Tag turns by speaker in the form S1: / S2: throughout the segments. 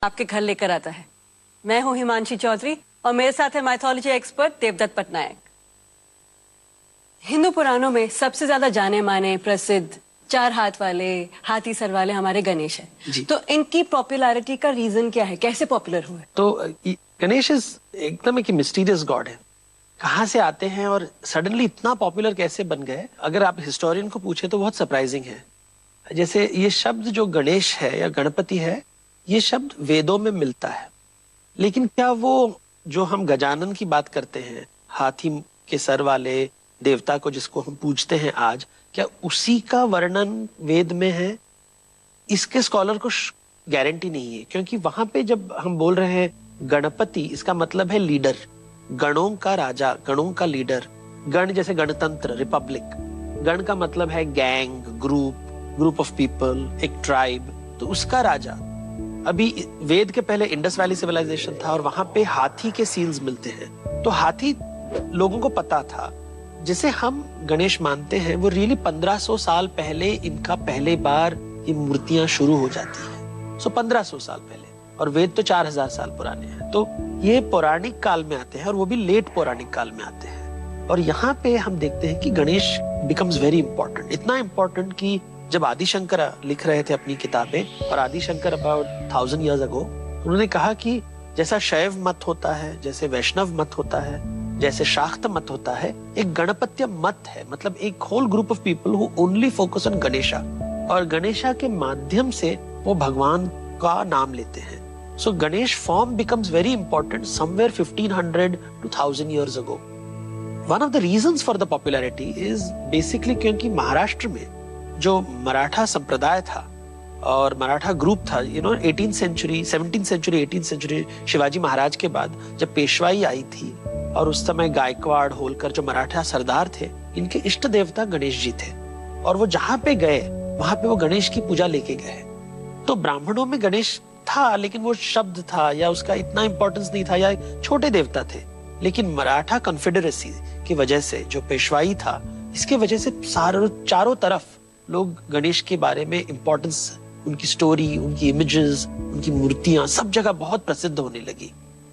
S1: आपके घर लेकर आता है। मैं हूं हिमांशी चौधरी और मेरे साथ है माइथोलॉजी एक्सपर्ट देवदत्त पटनायक। हिंदू पुराणों में सबसे ज्यादा जाने माने प्रसिद्ध 4 हाथ वाले हाथी सर वाले हमारे गणेश हैं। तो इनकी पॉपुलैरिटी का रीजन क्या है, कैसे पॉपुलर हुए?
S2: तो गणेश एकदम एक मिस्टीरियस गॉड है। कहाँ से आते हैं और सडनली इतना पॉपुलर कैसे बन गए, अगर आप हिस्टोरियन को पूछे तो बहुत सरप्राइजिंग है। जैसे ये शब्द जो गणेश है या गणपति है, ये शब्द वेदों में मिलता है, लेकिन क्या वो जो हम गजानन की बात करते हैं, हाथी के सर वाले देवता को जिसको हम पूजते हैं आज, क्या उसी का वर्णन वेद में है? इसके स्कॉलर को गारंटी नहीं है, क्योंकि वहां पे जब हम बोल रहे हैं गणपति, इसका मतलब है लीडर, गणों का राजा, गणों का लीडर। गण जैसे गणतंत्र, रिपब्लिक। गण का मतलब है गैंग, ग्रुप ऑफ पीपल, एक ट्राइब, तो उसका राजा। अभी वेद के पहले इंडस वैली सिविलाइजेशन था और वहां पे हाथी के सील्स मिलते हैं, तो हाथी लोगों को पता था। जिसे हम गणेश मानते हैं वो रियली 1500 साल पहले इनका पहले बार ये मूर्तियां शुरू हो जाती है। सो 1500 साल पहले, और वेद तो 4000 साल पुराने हैं, तो ये पौराणिक काल में आते हैं और वो भी लेट पौराणिक काल में आते हैं। और यहाँ पे हम देखते हैं कि गणेश बिकम्स वेरी इंपॉर्टेंट, इतना इंपॉर्टेंट कि जब आदि शंकर लिख रहे थे अपनी किताबें, और आदि शंकर अबाउट 1000 years ago, उन्होंने कहा कि जैसा शैव मत होता है, जैसे वैष्णव मत होता है, जैसे शाक्त मत होता है, एक गणपत्य मत है, मतलब एक whole group of people who only focus on Ganesha, और गणेशा के माध्यम से वो भगवान का नाम लेते हैं। So Ganesh form becomes very important somewhere 1500 to 1000 years ago. One of the reasons for the popularity is basically क्योंकि महाराष्ट्र में जो मराठा संप्रदाय था और मराठा ग्रुप था, 18th century, 17th century, 18th century, Shivaji Maharaj के बाद जब पेशवाई आई थी, और उस समय गायकवाड़, होलकर जो मराठा सरदार थे, इनके इष्ट देवता गणेश जी थे, और वो जहां पे गए वहां पे वो गणेश की पूजा लेके गए। तो ब्राह्मणों में गणेश था, लेकिन वो शब्द था या उसका इतना इंपॉर्टेंस नहीं था, या छोटे देवता थे। लेकिन मराठा कॉन्फेडरेसी की वजह से, जो पेशवाई था, इसके वजह से चारों तरफ लोग गणेश के बारे में इंपॉर्टेंस, उनकी स्टोरी, उनकी इमेजेस, उनकी मूर्तियां सब जगह बहुत प्रसिद्ध होने लगी।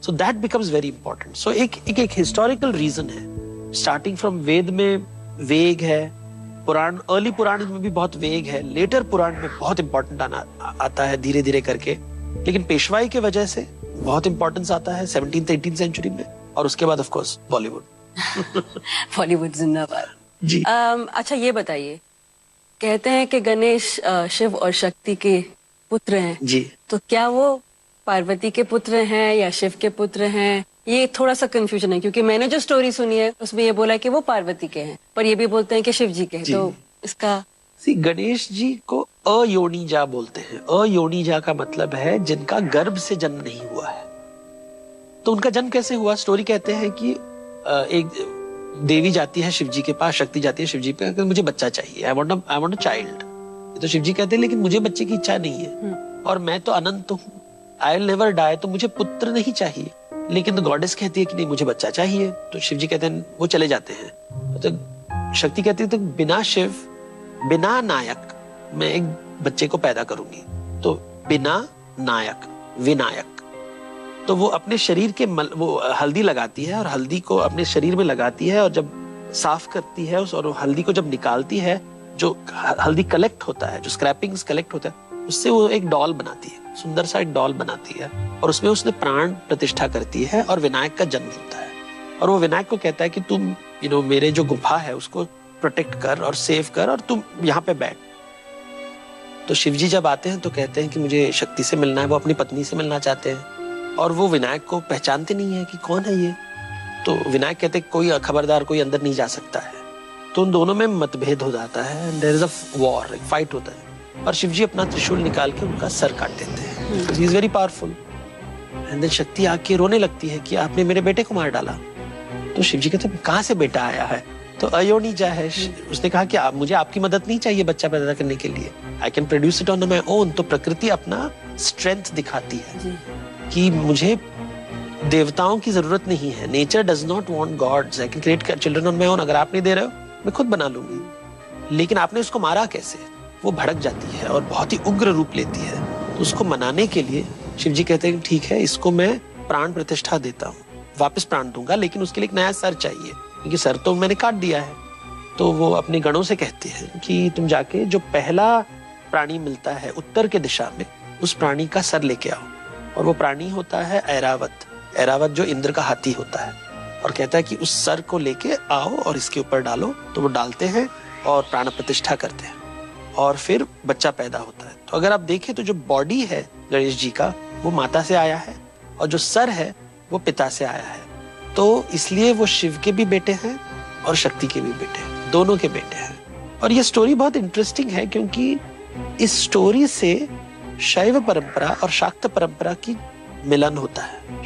S2: So that becomes very important. So एक हिस्टोरिकल रीजन है। स्टार्टिंग फ्रॉम वेद में वेग है, पुराण, अर्ली पुराण में भी बहुत वेग है, लेटर पुराण में बहुत इंपॉर्टेंट आता है धीरे धीरे करके, लेकिन पेशवाई के वजह से बहुत इंपॉर्टेंस आता है 17th 18th सेंचुरी में, और उसके बाद ऑफ कोर्स बॉलीवुड।
S1: बॉलीवुड जिंदाबाद
S2: जी।
S1: अच्छा ये बताइए, कहते हैं कि गणेश शिव और शक्ति के पुत्र हैं
S2: जी,
S1: तो क्या वो पार्वती के पुत्र हैं या शिव के पुत्र हैं? ये थोड़ा सा कंफ्यूजन है, क्योंकि मैंने जो स्टोरी सुनी है उसमें ये बोला है कि वो पार्वती के हैं, पर ये भी बोलते हैं कि शिव जी के हैं। तो इसका
S2: गणेश जी को अयोनिजा बोलते हैं। अयोनिजा का मतलब है जिनका गर्भ से जन्म नहीं हुआ है। तो उनका जन्म कैसे हुआ? स्टोरी कहते हैं कि एक देवी जाती है शिव जी के पास, शक्ति जाती है शिव जी पे, मुझे बच्चा चाहिए, आई वांट अ चाइल्ड। तो शिव जी कहते हैं लेकिन मुझे बच्चे की इच्छा नहीं है, और मैं तो अनंत हूँ, आई विल नेवर डाई, तो मुझे पुत्र नहीं चाहिए। लेकिन तो गॉडेस कहती है कि नहीं, मुझे बच्चा चाहिए। तो शिव जी कहते हैं, वो चले जाते हैं। तो शक्ति कहती है तो बिना शिव, बिना नायक मैं एक बच्चे को पैदा करूंगी। तो बिना नायक, विनायक। तो वो अपने शरीर के वो हल्दी लगाती है, और हल्दी को अपने शरीर में लगाती है, और जब साफ करती है और हल्दी को जब निकालती है, जो हल्दी कलेक्ट होता है, जो स्क्रैपिंग्स कलेक्ट होता है, उससे वो एक डॉल बनाती है, सुंदर सा एक डॉल बनाती है, और उसमें उसने प्राण प्रतिष्ठा करती है, और विनायक का जन्म होता है। और वो विनायक को कहता है कि तुम मेरे जो गुफा है उसको प्रोटेक्ट कर और सेव कर, और तुम यहाँ पे बैठ। तो शिव जी जब आते हैं तो कहते हैं कि मुझे शक्ति से मिलना है, वो अपनी पत्नी से मिलना चाहते हैं, और वो विनायक को पहचानते नहीं है कि कौन है ये। तो विनायक कहते हैं कोई खबरदार, कोई अंदर नहीं जा सकता है। तो उन दोनों में मतभेद हो जाता है, देयर इज अ वॉर, एक फाइट होता है, और शिव जी अपना त्रिशूल निकाल के उनका सर काट देते हैं। He is very powerful. And then Shakti आके रोने लगती है कि आपने मेरे बेटे को मार डाला। तो शिव जी कहते हैं कहाँ से बेटा आया है? तो अयोनिजा है। उसने कहा कि मुझे आपकी मदद नहीं चाहिए बच्चा पैदा करने के लिए, I can produce it on my own. तो प्रकृति अपना स्ट्रेंथ दिखाती है कि मुझे देवताओं की जरूरत नहीं है। Nature does not want gods, I can create children on my own. अगर आप नहीं दे रहे हो मैं खुद बना लूंगी। लेकिन आपने उसको मारा कैसे? वो भड़क जाती है और बहुत ही उग्र रूप लेती है। तो उसको मनाने के लिए शिव जी कहते हैं कि ठीक है, इसको मैं प्राण प्रतिष्ठा देता हूँ, वापस प्राण दूंगा, लेकिन उसके लिए एक नया सर चाहिए, क्योंकि सर तो मैंने काट दिया है। तो वो अपने गणों से कहते हैं कि तुम जाके जो पहला प्राणी मिलता है उत्तर के दिशा में, उस प्राणी का सर लेके आओ। और वो प्राणी होता है ऐरावत, ऐरावत जो इंद्र का हाथी होता है, और कहता है कि उस सर को लेके आओ और इसके ऊपर डालो। तो वो डालते हैं और प्राण प्रतिष्ठा करते हैं, और फिर बच्चा पैदा होता है। तो अगर आप देखें तो जो बॉडी है गणेश जी का, वो माता से आया है, और जो सर है वो पिता से आया है। तो इसलिए वो शिव के भी बेटे हैं और शक्ति के भी बेटे हैं, दोनों के बेटे हैं। और ये स्टोरी बहुत इंटरेस्टिंग है, क्योंकि इस स्टोरी से शैव परंपरा और शाक्त परंपरा की मिलन होता है।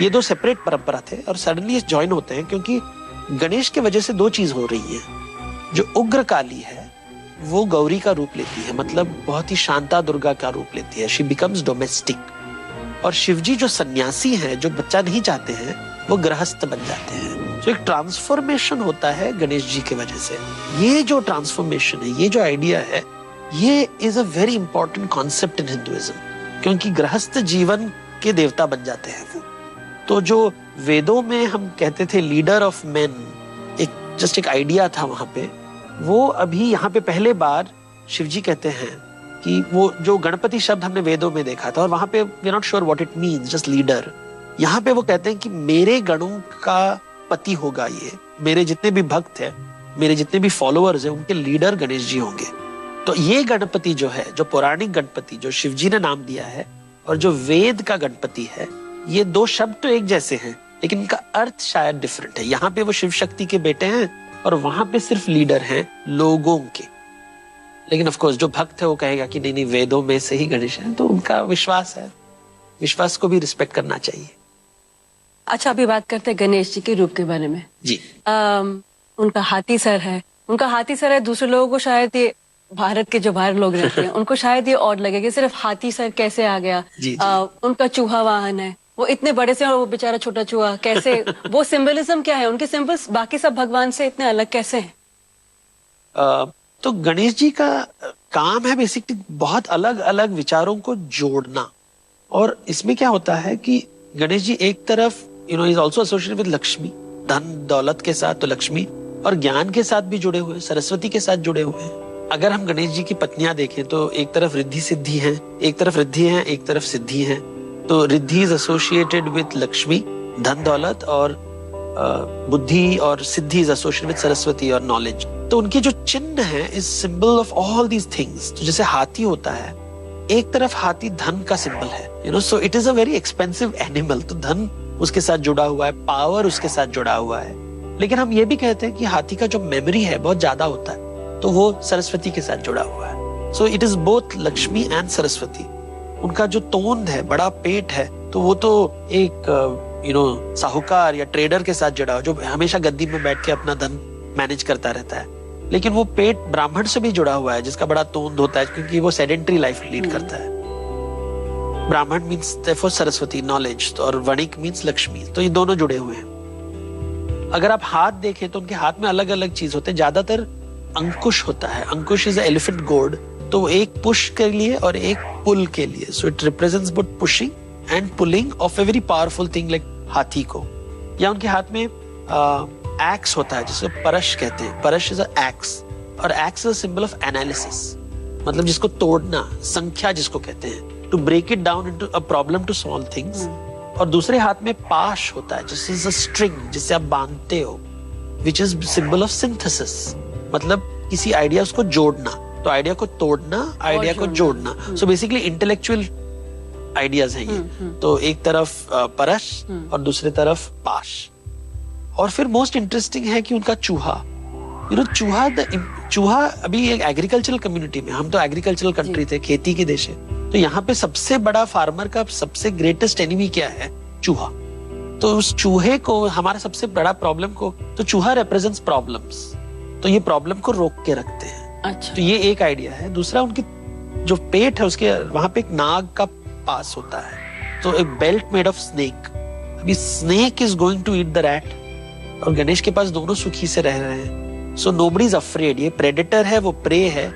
S2: ये दो सेपरेट परंपरा थे और सडनली ये ज्वाइन होते हैं, क्योंकि गणेश के वजह से दो चीज हो रही है। जो उग्र काली है वो गौरी का रूप लेती है, मतलब बहुत ही शांता दुर्गा का रूप लेती है, शी बिकम्स डोमेस्टिक। और शिवजी जो सन्यासी हैं, जो बच्चा नहीं चाहते हैं, वो गृहस्थ बन जाते हैं। तो एक ट्रांसफॉर्मेशन होता है गणेश जी की वजह से। ये जो ट्रांसफॉर्मेशन है, ये जो आइडिया है, ये is a very important concept in Hinduism, क्योंकि गृहस्थ जीवन के देवता बन जाते हैं वो। तो जो वेदों में हम कहते थे लीडर ऑफ मेन, एक जस्ट एक आइडिया था वहां पे, वो अभी यहाँ पे पहले बार शिवजी कहते हैं कि वो जो गणपति शब्द हमने वेदों में देखा था, और वहां पे we are not sure what it means, just leader. यहाँ पे वो कहते हैं कि मेरे गणों का पति होगा ये, मेरे जितने भी भक्त हैं, मेरे जितने भी फॉलोअर्स हैं, उनके लीडर गणेश जी होंगे। तो ये गणपति जो है, जो पौराणिक गणपति जो शिवजी ने नाम दिया है, और जो वेद का गणपति है, ये दो शब्द तो एक जैसे हैं, लेकिन इनका अर्थ शायद डिफरेंट है। यहाँ पे वो शिव शक्ति के बेटे हैं, और वहां पे सिर्फ लीडर हैं लोगों के। लेकिन ऑफ कोर्स जो भक्त है वो कहेगा कि नहीं नहीं, वेदों में से ही गणेश है, तो उनका विश्वास है, विश्वास को भी रिस्पेक्ट करना चाहिए।
S1: अच्छा, अभी बात करते हैं गणेश जी के रूप के बारे में
S2: जी।
S1: उनका हाथी सर है, उनका हाथी सर है। दूसरे लोगों को शायद ये, भारत के जो बाहर लोग रहते हैं उनको शायद ये ऑड लगे कि सिर्फ हाथी सर कैसे आ गया।
S2: जी, जी।
S1: उनका चूहा वाहन है, वो इतने बड़े से और वो बेचारा छोटा चूहा कैसे, वो सिंबलिज्म क्या है, उनके सिंबल्स बाकी सब भगवान से इतने अलग कैसे हैं?
S2: तो गणेश जी का काम है बेसिकली बहुत अलग अलग विचारों को जोड़ना। और इसमें क्या होता है कि गणेश जी एक तरफ is also associated with Lakshmi, धन दौलत के साथ तो लक्ष्मी, और ज्ञान के साथ भी जुड़े हुए, सरस्वती के साथ जुड़े हुए हैं। अगर हम गणेश जी की पत्नियां देखें तो एक तरफ रिद्धि सिद्धि है, एक तरफ रिद्धि है, एक तरफ सिद्धि है। तो Riddhi is associated with Lakshmi, धन दौलत, और बुद्धि, और सिद्धि इज एसोसिएटेड विद सरस्वती और नॉलेज। तो उनके जो चिन्ह है is symbol of all these things. तो जैसे हाथी होता है, एक तरफ हाथी धन का सिंबल है, so it is a very expensive animal. तो धन उसके साथ जुड़ा हुआ है, पावर उसके साथ जुड़ा हुआ है। लेकिन हम ये भी कहते हैं कि हाथी का जो मेमोरी है बहुत ज्यादा होता है, तो वो सरस्वती के साथ जुड़ा हुआ है। So it is both Lakshmi and Saraswati. उनका जो तोंद है, बड़ा पेट है, तो वो तो एक साहूकार या ट्रेडर के साथ जुड़ा हो, जो हमेशा गद्दी में बैठ के अपना धन मैनेज करता रहता है। लेकिन वो पेट ब्राह्मण से भी जुड़ा हुआ है, जिसका बड़ा तोंद होता है, क्योंकि वो सेडेंटरी लाइफ लीड करता है। ब्राह्मण मीन्स देयरफॉर सरस्वती, नॉलेज, और वणिक मीन्स लक्ष्मी। तो ये दोनों जुड़े हुए हैं। अगर आप हाथ देखें तो उनके हाथ में अलग अलग चीज होते हैं। ज्यादातर अंकुश होता है। अंकुश इज एलिफेंट गोड, तो एक पुश के लिए और एक पुल के लिए। So it represents both pushing and pulling of a very powerful thing like हाथी को। या उनके हाथ में एक्स होता है, जिसको परश कहते हैं। परश इज अ एक्स, और axe is a symbol of analysis, मतलब जिसको तोड़ना, संख्या जिसको कहते हैं, to break it down into a problem to solve things. और दूसरे हाथ में पाश होता है, जिस इज अ स्ट्रिंग, जिससे आप बांधते हो, which is symbol of synthesis, मतलब किसी आइडिया को जोड़ना। तो आइडिया को तोड़ना, आइडिया को जोड़ना। सो बेसिकली इंटेलेक्चुअल आइडियाज हैं ये। तो एक तरफ परश और दूसरी तरफ पाश। और फिर मोस्ट इंटरेस्टिंग है कि उनका चूहा, चूहा अभी एक एग्रीकल्चरल कम्युनिटी में, हम तो एग्रीकल्चरल कंट्री थे, खेती के देश है, तो यहाँ पे सबसे बड़ा फार्मर का सबसे ग्रेटेस्ट एनिमी क्या है? चूहा। तो उस चूहे को, हमारा सबसे बड़ा प्रॉब्लम को, तो चूहा रिप्रेजेंट्स प्रॉब्लम्स, तो ये प्रॉब्लम को रोक के रखते हैं।
S1: अच्छा।
S2: तो ये एक आइडिया है। दूसरा, उनकी जो पेट है उसके वहां पे एक नाग का पास होता है, तो एक बेल्ट मेड ऑफ स्नेक। अभी snake is going to eat the rat, और गणेश के पास दोनों सुखी से रह रहे हैं। So nobody is afraid. ये प्रेडेटर है, वो प्रे है,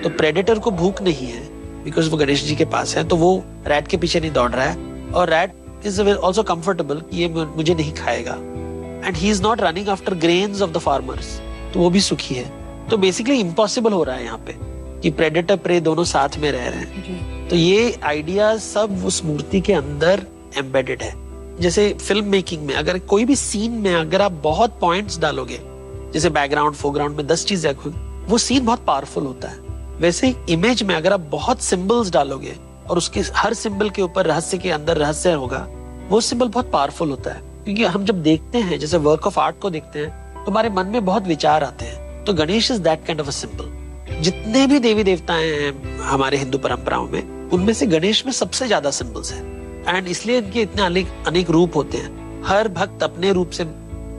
S2: तो प्रेडेटर को भूख नहीं है, बिकॉज वो गणेश जी के पास है, तो वो रैट के पीछे नहीं दौड़ रहा है, और रैट इज ऑल्सो कंफर्टेबल कि ये मुझे नहीं खाएगा, and he is not running after grains of the farmers, तो वो भी सुखी है। तो बेसिकली इम्पॉसिबल हो रहा है यहाँ पे कि प्रेडेटर प्रे दोनों साथ में रह रहे हैं। तो ये आइडिया सब उस मूर्ति के अंदर एम्बेडेड है। जैसे फिल्म मेकिंग में अगर कोई भी सीन में अगर आप बहुत पॉइंट्स डालोगे, जैसे बैकग्राउंड फोरग्राउंड में 10 चीजें, वो सीन बहुत पावरफुल होता है। वैसे इमेज में अगर आप बहुत सिंबल्स डालोगे और उसके हर सिंबल के ऊपर रहस्य के अंदर रहस्य होगा, वो सिंबल बहुत पावरफुल होता है। क्योंकि हम जब देखते हैं, जैसे वर्क ऑफ आर्ट को देखते हैं, तो हमारे मन में बहुत विचार आते हैं। तो Ganesh is that kind of a symbol. जितने भी देवी देवताएं हैं हमारे हिंदू परंपराओं में, उनमें से गणेश में सबसे ज्यादा सिंबल्स हैं, एंड इसलिए इनके इतने अनेक रूप होते हैं। हर भक्त अपने रूप से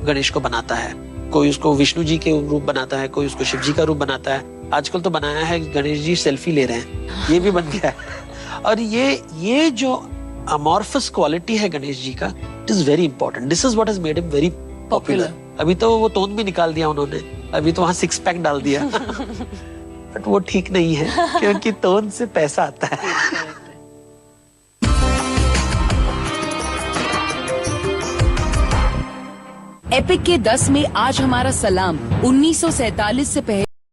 S2: गणेश को बनाता है। कोई उसको विष्णु जी के रूप बनाता है, कोई उसको शिव जी का रूप बनाता है। आजकल तो बनाया है गणेश जी सेल्फी ले रहे हैं, ये भी बन गया है। और ये जो अमॉर्फस क्वालिटी है गणेश जी का, it is very important. This is what has made him very popular. अभी तो वो तोन भी निकाल दिया उन्होंने, अभी तो वहां 6 पैक डाल दिया बट वो ठीक नहीं है, क्योंकि तोन से पैसा आता है।
S3: एपिक के 10 में आज हमारा सलाम 1947 से पहले